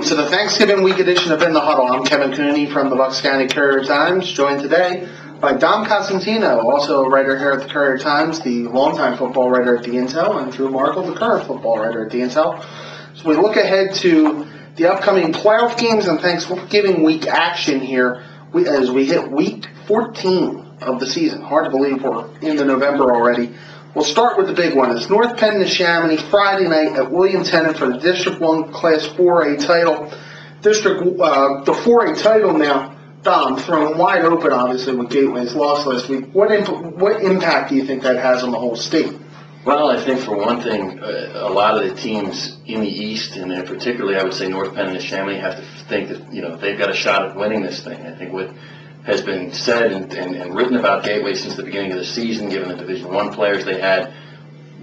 Welcome to the Thanksgiving week edition of In the Huddle. I'm Kevin Cooney from the Bucks County Courier Times, joined today by Dom Cosentino, also a writer here at the Courier Times, the longtime football writer at the Intel, and Drew Markol, the current football writer at the Intel. So we look ahead to the upcoming playoff games and Thanksgiving week action here as we hit week 14 of the season. Hard to believe we're into November already. We'll start with the big one. It's North Penn and Chamonix Friday night at William Tennant for the District 1 Class 4A title. The 4A title now, Dom, thrown wide open obviously with Gateway's loss last week. What impact do you think that has on the whole state? Well, I think for one thing, a lot of the teams in the East, and particularly I would say North Penn and Chamonix, have to think that they've got a shot at winning this thing. I think what has been said and written about Gateway since the beginning of the season, given the Division I players they had,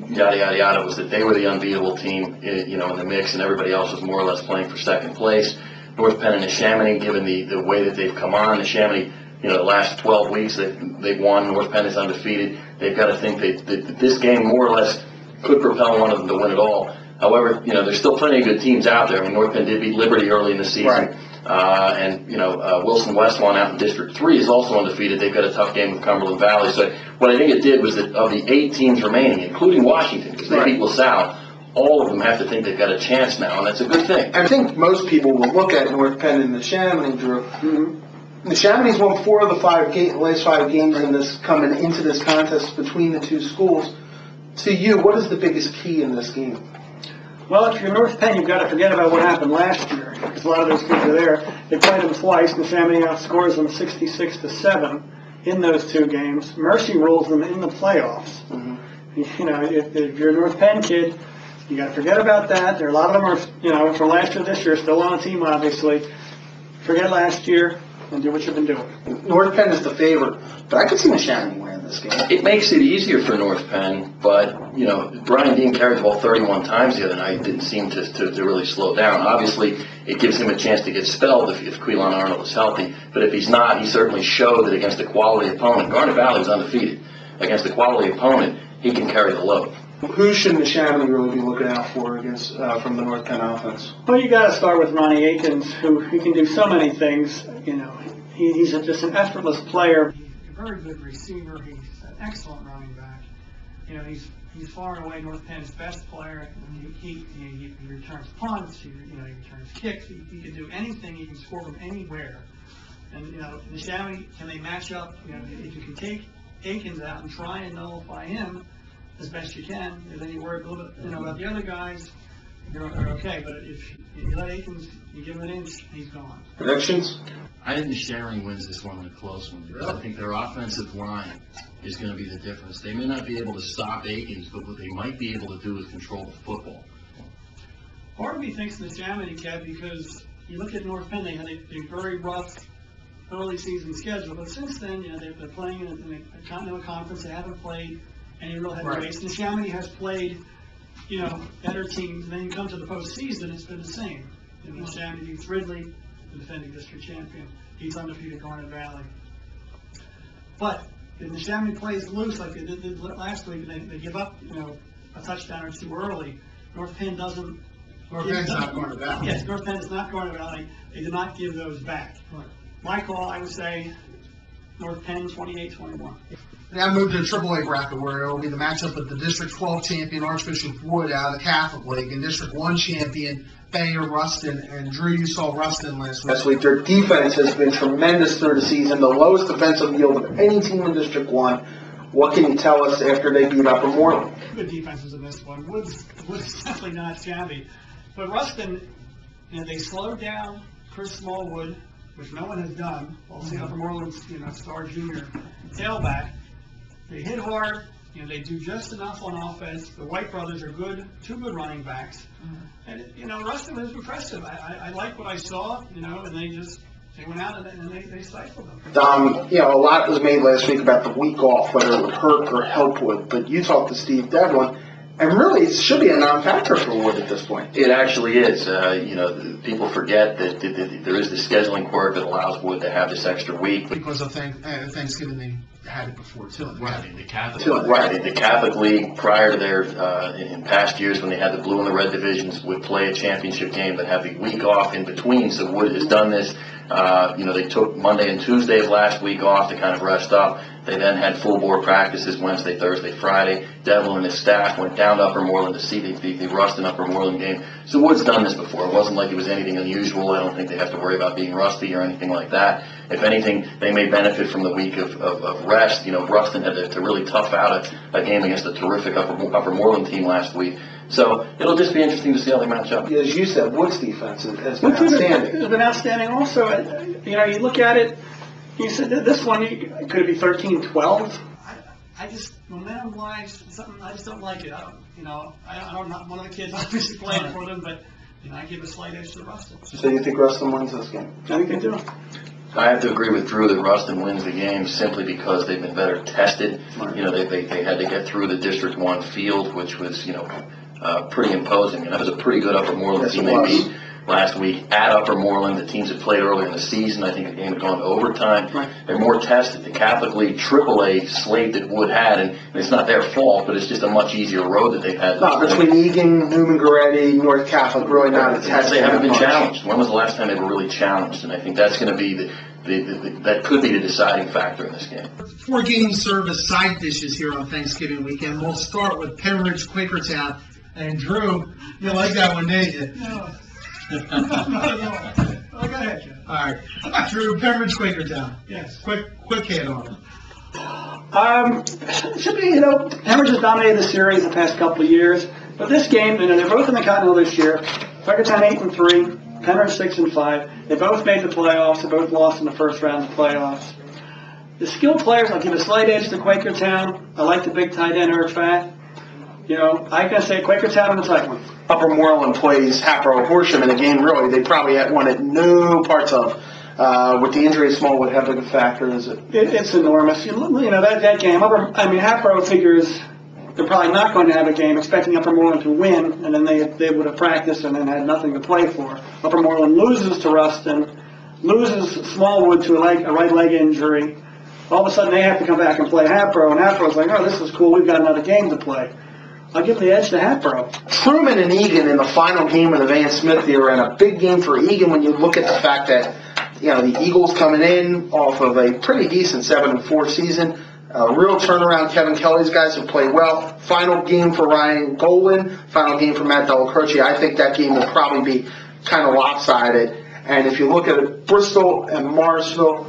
yada, yada, yada, was that they were the unbeatable team, in the mix, and everybody else was more or less playing for second place. North Penn and Chamonix, given the way that they've come on, the Chamonix, the last 12 weeks they've won. North Penn is undefeated. They've got to think that this game more or less could propel one of them to win it all. However, there's still plenty of good teams out there. I mean, North Penn did beat Liberty early in the season. Right. Wilson Westlawn out in District 3 is also undefeated. They've got a tough game with Cumberland Valley. So what I think it did was that of the 8 teams remaining, including Washington, because they beat LaSalle, all of them have to think they've got a chance now, and that's a good thing. I think most people will look at North Penn and the Chamonix, Drew. Mm-hmm. The Chamonix won 4 of the last 5 games in this coming into this contest between the two schools. To you, what is the biggest key in this game? Well, if you're North Penn, you've got to forget about what happened last year, because a lot of those kids are there. They played them twice, and Chamonix outscores them 66-7 in those 2 games. Mercy rules them in the playoffs. Mm-hmm. If you're a North Penn kid, you got to forget about that. There are a lot of them are, from last year to this year, still on the team, obviously. Forget last year and do what you've been doing. North Penn is the favorite, but I could see the Chamonix winning this game. It makes it easier for North Penn, but, Brian Dean carried the ball 31 times the other night. Didn't seem to really slow down. Obviously, it gives him a chance to get spelled if Quilon Arnold is healthy, but if he's not, he certainly showed that against a quality opponent. Garnet Valley was undefeated. Against a quality opponent, he can carry the load. Who should the Chamonix really be looking out for against from the North Penn offense? Well, you got to start with Ronnie Akins, who can do so many things. He's just an effortless player. He's a very good receiver. He's an excellent running back. He's far and away North Penn's best player. He returns punts. He returns kicks. He can do anything. He can score from anywhere. And the Chamonix, can they match up? If you can take Akins out and try and nullify him as best you can, and then you worry a little bit, about the other guys, you're okay. But if you let Akins, you give him an inch, he's gone. Predictions? I think the Chamonix wins this one in a close one, because I think their offensive line is going to be the difference. They may not be able to stop Akins, but what they might be able to do is control the football. Part of me thinks the Chamonix, Kev, because you look at North Penn, they had a very rough early season schedule, but since then, they're playing in a Continental Conference. They haven't played any real heavyweights. And Chamonix has played, better teams. And then you come to the postseason, it's been the same. Chamonix beats Ridley, the defending district champion. He's undefeated Garnet Valley. But when the Chamonix plays loose like they did last week, they give up, a touchdown or 2 early. North Penn doesn't. North Penn's not Garnet Valley. Yes, North Penn is not Garnet Valley. They do not give those back. Right. My call, I would say, North Penn 28-21. Now move to the AAA bracket, where it will be the matchup of the District 12 champion Archbishop Wood out of the Catholic League and District 1 champion Bayer Ruston. And Drew, you saw Ruston last week. Their defense has been tremendous through the season, the lowest defensive yield of any team in District 1. What can you tell us after they beat Upper Moreland? Good defenses in this one. Wood's definitely not shabby. But Ruston, they slowed down Chris Smallwood, which no one has done. We'll see Upper Moreland's, star junior tailback. They hit hard. They do just enough on offense. The White brothers are good, 2 good running backs. And, Ruston was impressive. I like what I saw, and they went out and they stifled them. Dom, a lot was made last week about the week off, whether it would hurt or help Wood. But you talked to Steve Devlin, And really, it should be a non-factor for Wood at this point. It actually is. People forget that there is the scheduling quirk that allows Wood to have this extra week. Because of Thanksgiving, they had it before too. Right, the Catholic. Right, the Catholic League prior to their in past years when they had the blue and the red divisions would play a championship game but have the week off in between. So Wood has done this. They took Monday and Tuesday of last week off to kind of rest up. They then had full board practices Wednesday, Thursday, Friday. Devlin and his staff went down to Upper Moreland to see the Ruston Upper Moreland game. So Wood's done this before. It wasn't like it was anything unusual. I don't think they have to worry about being rusty or anything like that. If anything, they may benefit from the week of rest. Ruston had to really tough out a game against a terrific Upper Moreland team last week. So it'll just be interesting to see how they match up. As you said, Wood's defense has been outstanding. It's been outstanding also. You look at it, you said that this one, could it be 13-12? I just, momentum-wise, something, I just don't like it. I'm not one of the kids obviously playing for them, but, I give a slight edge to Ruston. So you think Ruston wins this game? I think they do. I have to agree with Drew that Ruston wins the game simply because they've been better tested. Right. They had to get through the District 1 field, which was, pretty imposing. And that was a pretty good Upper Moreland team they beat last week at Upper Moreland. The teams that played earlier in the season, I think the game had gone to overtime. Right. They're more tested. The Catholic League AAA slate that Wood had, and it's not their fault, but it's just a much easier road that they've had. No, between Egan, Newman Goretti, North Catholic, really not a test. They haven't been challenged. When was the last time they were really challenged? And I think that's going to be that could be the deciding factor in this game. 4 games serve as side dishes here on Thanksgiving weekend. We'll start with Pembridge, Quakertown. And Drew, you like that one, didn't you? No. Not at all. Oh, go ahead, Joe. All right. Drew, Pembridge, Quakertown. Yes. Quick hit on it. Should be, Pembridge has dominated the series the past couple of years. But this game, they're both in the Continental this year. Quakertown 8-3, Pembridge 6-5. They both made the playoffs. They both lost in the first round of the playoffs. The skilled players, I'll give a slight edge to Quakertown. I like the big tight end, Eric Fat. I'm going to say Quakertown in the tight one. Upper Moreland plays Hapro Horsham in a game really they probably had wanted no parts of. With the injury of Smallwood, how big a factor is it? It's enormous. That game, Hapro figures they're probably not going to have a game, expecting Upper Moreland to win, and then they would have practiced and then had nothing to play for. Upper Moreland loses to Ruston, loses Smallwood to a right leg injury. All of a sudden they have to come back and play Hapro, and Hapro's like, oh, this is cool, we've got another game to play. I'll give the edge to Hapro. Truman and Egan in the final game of the Van Smith era, and a big game for Egan when you look at the fact that the Eagles coming in off of a pretty decent 7-4 season. Real turnaround. Kevin Kelly's guys have played well. Final game for Ryan Golan. Final game for Matt Delacroce. I think that game will probably be kind of lopsided. And if you look at it, Bristol and Morrisville,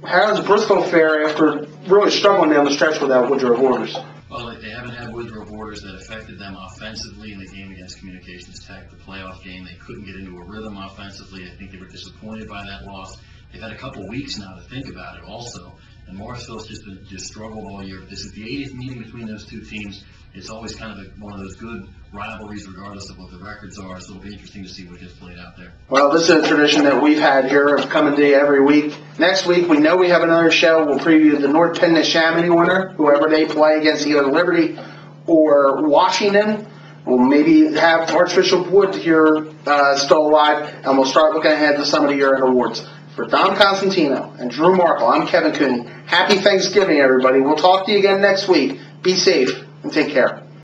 how does Bristol fare after really struggling down the stretch without Woodrow Borders? Well, they haven't had Woodrow Borders that affected them offensively in the game against Communications Tech, the playoff game. They couldn't get into a rhythm offensively. I think they were disappointed by that loss. They've had a couple weeks now to think about it also. And Morrisville's just struggled all year. This is the 80th meeting between those two teams. It's always kind of one of those good rivalries regardless of what the records are. So it'll be interesting to see what gets played out there. Well, this is a tradition that we've had here of coming to you every week. Next week, we know we have another show. We'll preview the North Penn Neshaminy winner, whoever they play against either Liberty or Washington. We'll maybe have Archbishop Wood here still alive, and we'll start looking ahead to some of the year-end awards. For Dom Cosentino and Drew Markol, I'm Kevin Cooney. Happy Thanksgiving, everybody. We'll talk to you again next week. Be safe and take care.